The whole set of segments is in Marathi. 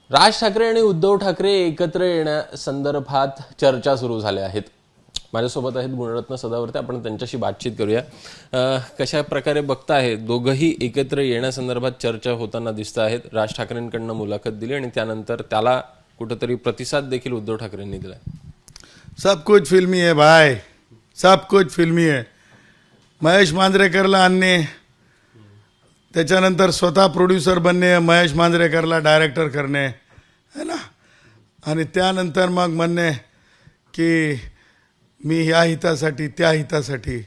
राज ठाकरे आणि उद्धव ठाकरे एकत्र येण्यासंदर्भात चर्चा सुरू झाल्या आहेत. माझ्यासोबत आहेत गुणरत्न सदावर्ते. आपण त्यांच्याशी बातचीत करूया. कशा प्रकारे बघताय, दोघंही एकत्र येण्यासंदर्भात चर्चा होताना दिसत आहेत. राज ठाकरेंकडनं मुलाखत दिली आणि त्यानंतर त्याला कुठंतरी प्रतिसाद देखील उद्धव ठाकरेंनी दिला. सब कुछ फिल्मी है भाई, सब कुछ फिल्मी है. महेश मांजरेकरला आणणे, त्याच्यानंतर स्वतः प्रोड्युसर बनणे, महेश मांजरेकरला डायरेक्टर करणे है ना, आणि त्यानंतर मग म्हणणे की मी ह्या हितासाठी त्या हितासाठी,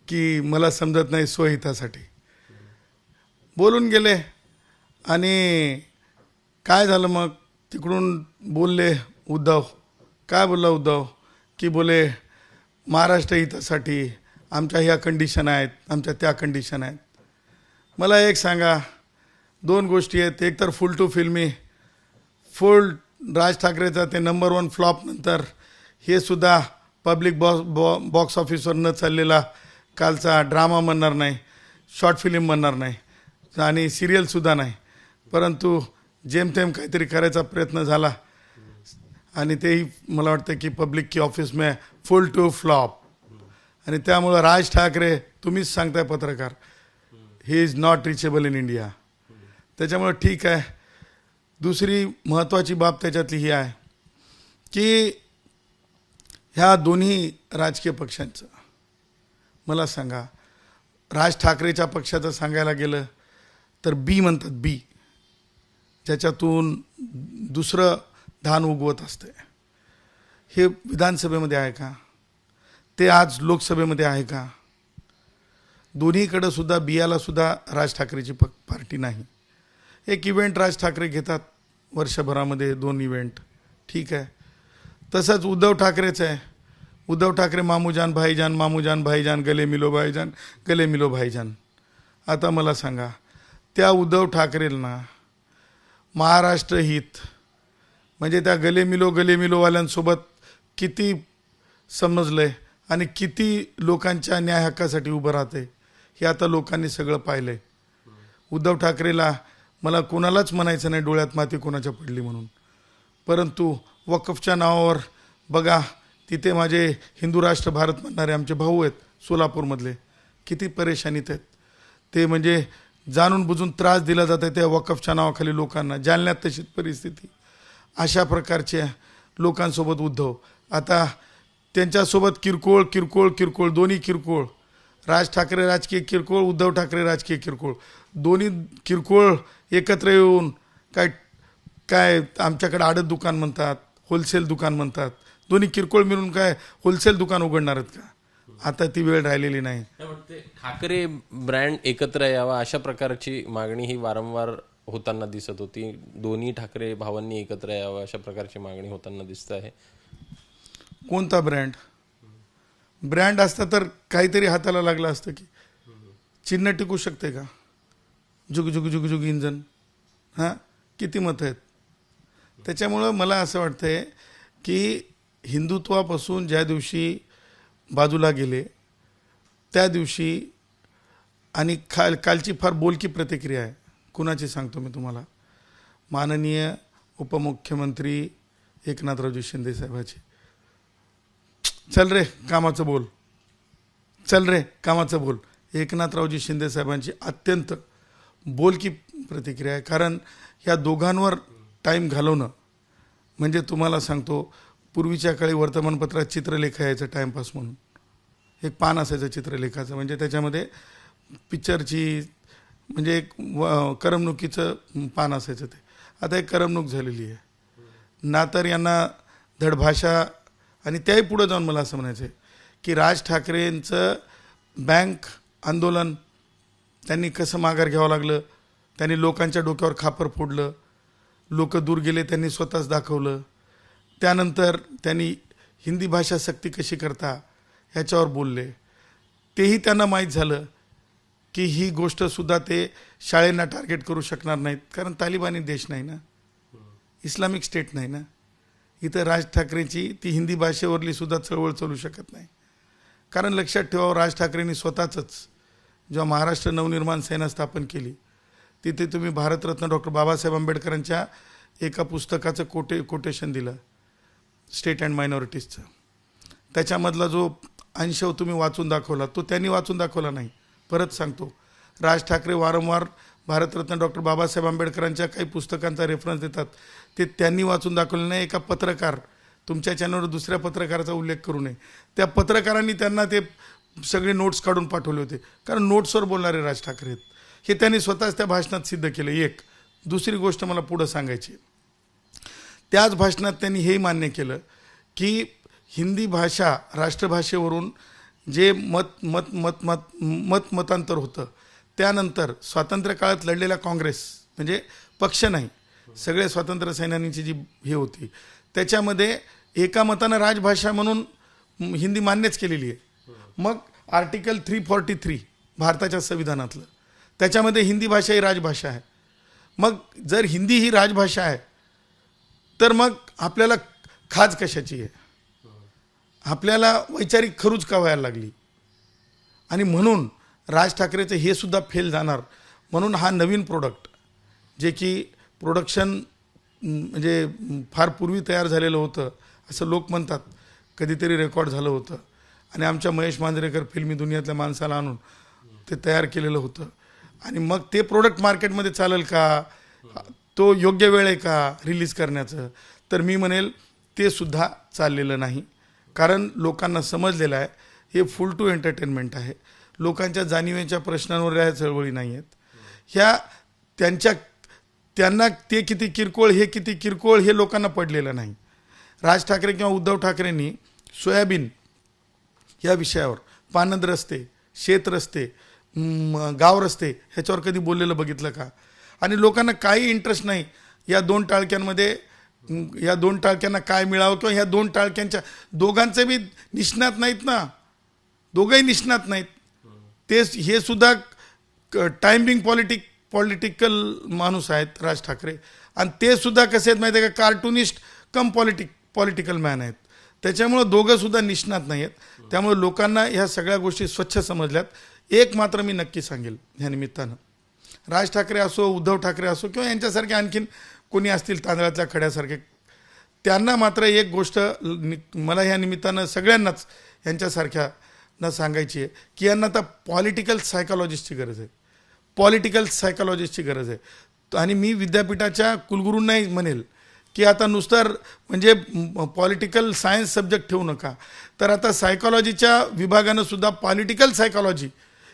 की मला समजत नाही स्वहितासाठी बोलून गेले. आणि काय झालं मग तिकडून बोलले उद्धव. काय बोलला उद्धव की बोले महाराष्ट्र हितासाठी आमच्या ह्या कंडिशन आहेत, आमच्या त्या कंडिशन आहेत. मला एक सांगा, दोन गोष्टी आहेत. एक तर फुल टू फिल्मी, फुल राज ठाकरेचा ते नंबर 1 फ्लॉप नंतर हे सुद्धा पब्लिक बॉक्स ऑफिसवर न चाललेला कालचा ड्रामा म्हणणार नाही, शॉर्ट फिल्म म्हणणार नाही आणि सिरियलसुद्धा नाही, परंतु जेमतेम काहीतरी करायचा प्रयत्न झाला आणि तेही मला वाटतं की पब्लिक की ऑफिस में फुल टू फ्लॉप. आणि त्यामुळं राज ठाकरे, तुम्हीच सांगताय पत्रकार, he is not reachable in India. त्याच्यामुळं ठीक आहे. दुसरी महत्त्वाची बाब त्याच्यातली ही आहे की ह्या दोन्ही राजकीय पक्षांचं, मला सांगा, राज ठाकरेच्या पक्षाचं सांगायला गेलं तर बी म्हणतात, बी, ज्याच्यातून दुसरं धान उगवत असते. हे विधानसभेमध्ये आहे का? ते आज लोकसभेमध्ये आहे का? दोन्हीकडं सुद्धा बियाला सुद्धा राज ठाकरेची पार्टी नाही. एक इव्हेंट राज ठाकरे घेतात वर्षभरामध्ये, 2 इव्हेंट, ठीक आहे. तसंच उद्धव ठाकरेचं आहे. उद्धव ठाकरे मामूजान भाईजान, मामूजान भाईजान, गले मिलो भाईजान, गले मिलो भाईजान. आता मला सांगा, त्या उद्धव ठाकरेंना महाराष्ट्र हित म्हणजे त्या गले मिलोवाल्यांसोबत किती समजलंय आणि किती लोकांच्या न्याय हक्कासाठी उभं राहते हे आता लोकांनी सगळं पाहिलंय. उद्धव ठाकरेला मला कोणालाच म्हणायचं नाही डोळ्यात माती कोणाच्या पडली म्हणून, परंतु वक्फच्या नावावर बघा, तिथे माझे हिंदू राष्ट्र भारत म्हणणारे आमचे भाऊ आहेत सोलापूरमधले, किती परेशानीत आहेत ते. म्हणजे जाणून बुजून त्रास दिला जात आहे त्या वक्फच्या नावाखाली लोकांना. जालन्यात तशीच परिस्थिती. अशा प्रकारच्या लोकांसोबत उद्धव आता त्यांच्यासोबत किरकोळ किरकोळ किरकोळ, दोन्ही किरकोळ, राज ठाकरे राजकीय किरकोळ, उद्धव ठाकरे राजकीय किरकोळ, दोन्ही किरकोळ एकत्र येऊन काय काय आमच्याकडे आडत दुकान म्हणतात, होलसेल दुकान म्हणतात, दोन्ही किरकोळ मिळून काय होलसेल दुकान उघडणार आहेत का? आता ती वेळ राहिलेली नाही. ठाकरे ब्रँड एकत्र यावा अशा प्रकारची मागणी ही वारंवार होताना दिसत होती. दोन्ही ठाकरे भावांनी एकत्र यावं अशा प्रकारची मागणी होताना दिसत आहे. कोणता ब्रँड असता तर काहीतरी हाताला लागलं असतं की. चिन्ह टिकू शकते का? जुग जुग जुग जुग इंजन, हां, किती मतं आहेत. त्याच्यामुळं मला असं वाटतंय की हिंदुत्वापासून ज्या दिवशी बाजूला गेले त्या दिवशी, आणि कालची फार बोलकी प्रतिक्रिया आहे. कुणाची सांगतो मी तुम्हाला, माननीय उपमुख्यमंत्री एकनाथरावजी शिंदे साहेबाची. चल रे कामाचं बोल, चल रे कामाचं बोल. एकनाथरावजी शिंदे साहेबांची अत्यंत बोलकी प्रतिक्रिया आहे. कारण ह्या दोघांवर टाईम घालवणं म्हणजे तुम्हाला सांगतो, पूर्वीच्या काळी वर्तमानपत्रात चित्रलेखा यायचं टाईमपास म्हणून, एक पान असायचं चित्रलेखाचं, म्हणजे त्याच्यामध्ये पिक्चरची म्हणजे एक करमणुकीचं पान असायचं. ते आता एक करमणूक झालेली आहे ना. तर यांना धड भाषा, आणि त्याही पुढं जाऊन मला असं म्हणायचं आहे की राज ठाकरेंचं बँक आंदोलन त्यांनी कसं माघार घ्यावं लागलं, त्यांनी लोकांच्या डोक्यावर खापर फोडलं, लोक दूर गेले त्यांनी स्वतःच दाखवलं. त्यानंतर त्यांनी हिंदी भाषा सक्ती कशी करता ह्याच्यावर बोलले. तेही त्यांना माहीत झालं की ही गोष्टसुद्धा ते शाळेंना टार्गेट करू शकणार नाहीत, कारण तालिबानी देश नाही ना, इस्लामिक स्टेट नाही ना. इथं राज ठाकरेची ती हिंदी भाषेवरली सुद्धा चळवळ चालू शकत नाही. कारण लक्षात ठेवावं, राज ठाकरेंनी स्वतःच जेव्हा महाराष्ट्र नवनिर्माण सेना स्थापन केली, तिथे तुम्ही भारतरत्न डॉक्टर बाबासाहेब आंबेडकरांच्या एका पुस्तकाचं कोटेशन दिलं स्टेट अँड मायनॉरिटीजचं. त्याच्यामधला जो अंश तुम्ही वाचून दाखवला तो त्यांनी वाचून दाखवला नाही. परत सांगतो, राज ठाकरे वारंवार भारतरत्न डॉक्टर बाबासाहेब आंबेडकरांच्या काही पुस्तकांचा रेफरन्स देतात, ते त्यांनी वाचून दाखवलं नाही. एका पत्रकार, तुमच्या चॅनलवर दुसऱ्या पत्रकाराचा उल्लेख करू नये, त्या पत्रकारांनी त्यांना ते सगळे नोट्स काढून पाठवले होते, कारण नोट्सवर बोलणारे राज ठाकरे आहेत हे त्यांनी स्वतःच त्या भाषणात सिद्ध केलं. एक दुसरी गोष्ट मला पुढं सांगायची, त्याच भाषणात त्यांनी हे मान्य केलं की हिंदी भाषा राष्ट्रभाषेवरून जे मतांतर होतं, त्यानंतर स्वातंत्र्य काळात लढलेल्या काँग्रेस म्हणजे पक्ष नाही, सगळे स्वातंत्र्य सैनिकांची जी हे होती, त्याच्यामध्ये एका मतानं राजभाषा म्हणून हिंदी मान्यच केलेली आहे. मग आर्टिकल 343 भारताच्या संविधानातलं, त्याच्यामध्ये हिंदी भाषा ही राजभाषा आहे. मग जर हिंदी ही राजभाषा आहे तर मग आपल्याला खाज कशाची आहे? आपल्याला वैचारिक खरूज का व्हायला लागली? आणि म्हणून राज ठाकरेचं हे सुद्धा फेल जाणार, म्हणून हा नवीन प्रोडक्ट जे की प्रोडक्शन म्हणजे फार पूर्वी तयार झालेलं होतं असं लोक म्हणतात, कधीतरी रेकॉर्ड झालं होतं आणि आमच्या महेश मांजरेकर फिल्मी दुनियातल्या माणसाला आणून ते तयार केलेलं होतं. आणि मग ते प्रोडक्ट मार्केटमध्ये चालेल का? तो योग्य वेळ आहे का रिलीज करण्याचं? तर मी म्हणेल ते सुद्धा चाललेलं नाही, कारण लोकांना समजलेलं आहे हे फुल टू एंटरटेनमेंट आहे. लोकांच्या जाणीवेच्या प्रश्नांवर या चळवळी नाही आहेत. ह्या त्यांना ते किती किरकोळ, हे किती किरकोळ हे लोकांना पडलेलं नाही. राज ठाकरे किंवा उद्धव ठाकरेंनी सोयाबीन या विषयावर, पानंद रस्ते, शेत रस्ते, गाव रस्ते ह्याच्यावर कधी बोललेलं बघितलं का? आणि लोकांना काही इंटरेस्ट नाही या दोन टाळक्यांना काय मिळावं, किंवा ह्या दोन टाळक्यांच्या दोघांचे बी निष्णात नाहीत ना, दोघंही निष्णात नाहीत. हे सुद्धा टायमिंग पॉलिटिकल माणूस आहेत राज ठाकरे, आणि ते सुद्धा कसे आहेत माहिती आहे का? कार्टुनिस्ट कम पॉलिटिकल मॅन आहेत. त्याच्यामुळं दोघं सुद्धा निष्णात नाही आहेत. त्यामुळे लोकांना ह्या सगळ्या गोष्टी स्वच्छ समजल्यात. एक मात्र मी नक्की सांगेल ह्या निमित्तानं, राज ठाकरे असो, उद्धव ठाकरे असो, किंवा यांच्यासारखे आणखीन कोणी असतील तांदळातल्या खड्यासारखे, त्यांना मात्र एक गोष्ट मला ह्या निमित्तानं सगळ्यांनाच यांच्यासारख्याना सांगायची आहे की यांना आता पॉलिटिकल सायकॉलॉजिस्टची गरज आहे, पॉलिटिकल सायकॉलॉजिस्टची गरज आहे. आणि मी विद्यापीठाच्या कुलगुरूंनाही म्हणेल की आता नुसतं म्हणजे पॉलिटिकल सायन्स सब्जेक्ट ठेवू नका, तर आता सायकॉलॉजीच्या विभागानं सुद्धा पॉलिटिकल सायकॉलॉजी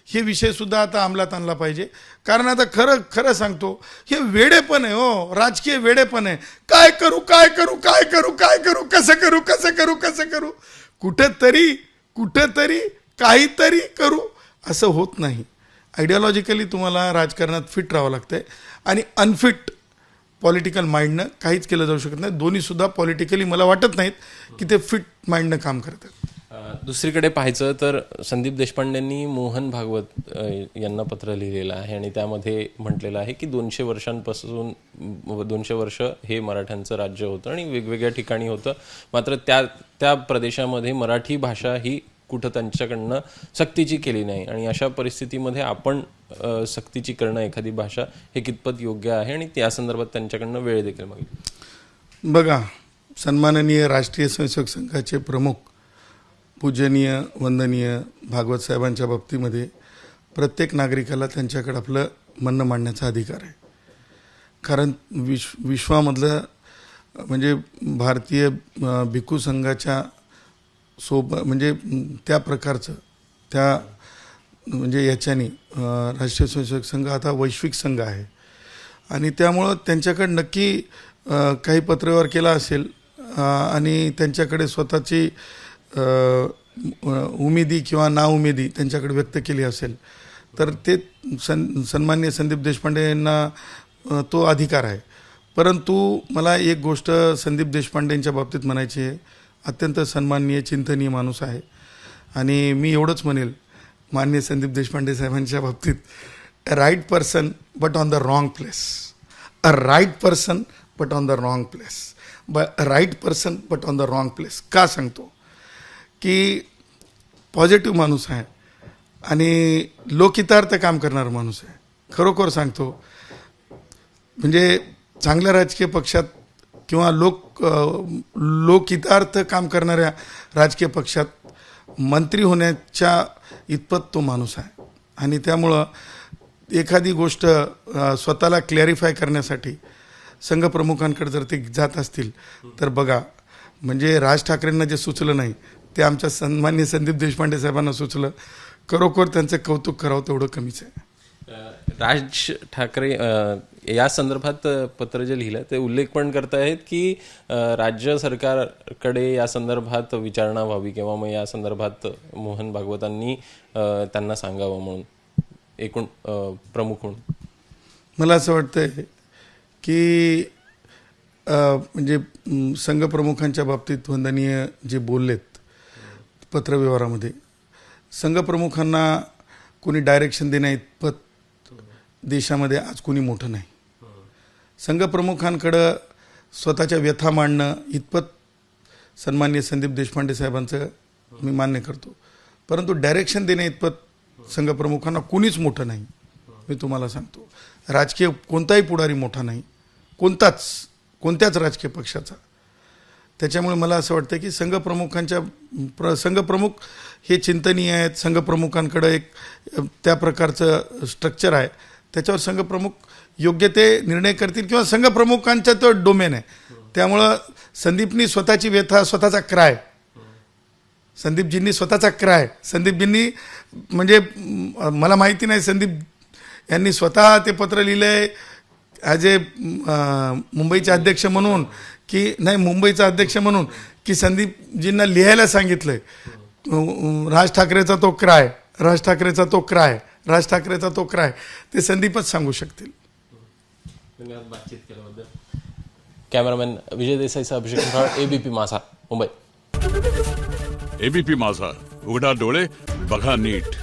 हे विषयसुद्धा आता अंमलात आणला पाहिजे. कारण आता खरं सांगतो, हे वेडेपण आहे हो, राजकीय वेडेपण आहे. काय करू कसं करू, कुठेतरी काहीतरी करू असं होत नाही. आयडिओलॉजिकली तुम्हाला राजकारणात फिट राहावं लागतंय, आणि अनफिट पॉलिटिकल माइंडनं काहीच केलं जाऊ शकत नाही. दोन्हीसुद्धा पॉलिटिकली मला वाटत नाहीत की ते फिट माइंडनं काम करतात. दुसरीकडे पाहायचं तर संदीप देशपांडेंनी मोहन भागवत यांना पत्र लिहिलेलं आहे, आणि त्यामध्ये म्हटलेलं आहे की 200 वर्ष हे मराठ्यांचं राज्य होतं आणि वेगवेगळ्या ठिकाणी होतं, मात्र त्या प्रदेशामध्ये मराठी भाषा ही कुठं त्यांच्याकडनं सक्तीची केली नाही. आणि अशा परिस्थितीमध्ये आपण सक्तीची करणं एखादी भाषा हे कितपत योग्य आहे, आणि त्या संदर्भात त्यांच्याकडनं वेळ देखील मागितली. बघा, सन्माननीय राष्ट्रीय स्वयंसेवक संघाचे प्रमुख पूजनीय वंदनीय भागवत साहेबांच्या बाबतीमध्ये प्रत्येक नागरिकाला त्यांच्याकडे आपलं म्हणणं मांडण्याचा अधिकार आहे. कारण विश्वामधलं म्हणजे भारतीय भिक्खू संघाच्या म्हणजे त्या प्रकारचं त्या म्हणजे याच्यानी राष्ट्रीय स्वयंसेवक संघ आता वैश्विक संघ आहे, आणि त्यामुळं त्यांच्याकडे नक्की काही पत्रव्यवहार केला असेल आणि त्यांच्याकडे स्वतःची उमेदी किंवा नाउमेदी त्यांच्याकडे व्यक्त केली असेल, तर ते सन्माननीय संदीप देशपांडे यांना तो अधिकार आहे. परंतु मला एक गोष्ट संदीप देशपांडेंच्या बाबतीत म्हणायची आहे, अत्यंत सन्माननीय चिंतनीय माणूस आहे, आणि मी एवढंच म्हणेल माननीय संदीप देशपांडे साहेबांच्या बाबतीत, a right person but on the wrong place, a right person but on the wrong place, right person but on the wrong place. का सांगतो की पॉझिटिव्ह माणूस आहे आणि लोकहितार्थ काम करणारा माणूस आहे. खरोखर सांगतो, म्हणजे चांगल्या राजकीय पक्षात किंवा लोकहितार्थ काम करणाऱ्या राजकीय पक्षात मंत्री होण्याच्या इतपत तो माणूस आहे. आणि त्यामुळं एखादी गोष्ट स्वतःला क्लॅरिफाय करण्यासाठी संघप्रमुखांकडे जर ते जात असतील तर बघा, म्हणजे राज ठाकरेंना जे सुचलं नाही ते आमच्या सन्माननीय संदीप देशपांडे साहेबांना सुचलं. खरोखर त्यांचं कौतुक करावं तेवढं कमीच आहे. राज ठाकरे या संदर्भात पत्र जे लिहिलं ते उल्लेख पण करतायत की राज्य सरकारकडे या संदर्भात विचारणा व्हावी किंवा मग या संदर्भात मोहन भागवतांनी त्यांना सांगावं म्हणून एकूण प्रमुख म्हणून. मला असं वाटतंय की म्हणजे संघप्रमुखांच्या बाबतीत वंदनीय जे बोललेत पत्रव्यवहारामध्ये, संघप्रमुखांना कोणी डायरेक्शन देण्या इतपत देशामध्ये आज कोणी मोठं नाही. संघप्रमुखांकडं स्वतःच्या व्यथा मांडणं इतपत सन्माननीय संदीप देशपांडे साहेबांचं मी मान्य करतो, परंतु डायरेक्शन देण्या इतपत संघप्रमुखांना कोणीच मोठं नाही. मी तुम्हाला सांगतो, राजकीय कोणताही पुढारी मोठा नाही, कोणत्याच राजकीय पक्षाचा. त्याच्यामुळे मला असं वाटतं की संघप्रमुख हे चिंतनीय आहेत. संघप्रमुखांकडं एक त्या प्रकारचं स्ट्रक्चर आहे, त्याच्यावर संघप्रमुख योग्य ते निर्णय करतील किंवा संघप्रमुखांचा तो डोमेन आहे. त्यामुळं संदीपनी स्वतःची व्यथा, स्वतःचा क्राय, संदीपजींनी म्हणजे मला माहिती नाही संदीप यांनी स्वतः ते पत्र लिहिलंय ॲज ए मुंबईचे अध्यक्ष म्हणून की नाही, मुंबईचा अध्यक्ष म्हणून की संदीपजींना लिहायला सांगितलंय राज ठाकरेचा तो क्राय ते संदीपच सांगू शकतील. धन्यवाद बातचीत केल्याबद्दल. कॅमेरामॅन विजय देसाईसह अभिषेक खंडाळ, एबीपी माझा, मुंबई. एबीपी माझा, उघडा डोळे बघा नीट.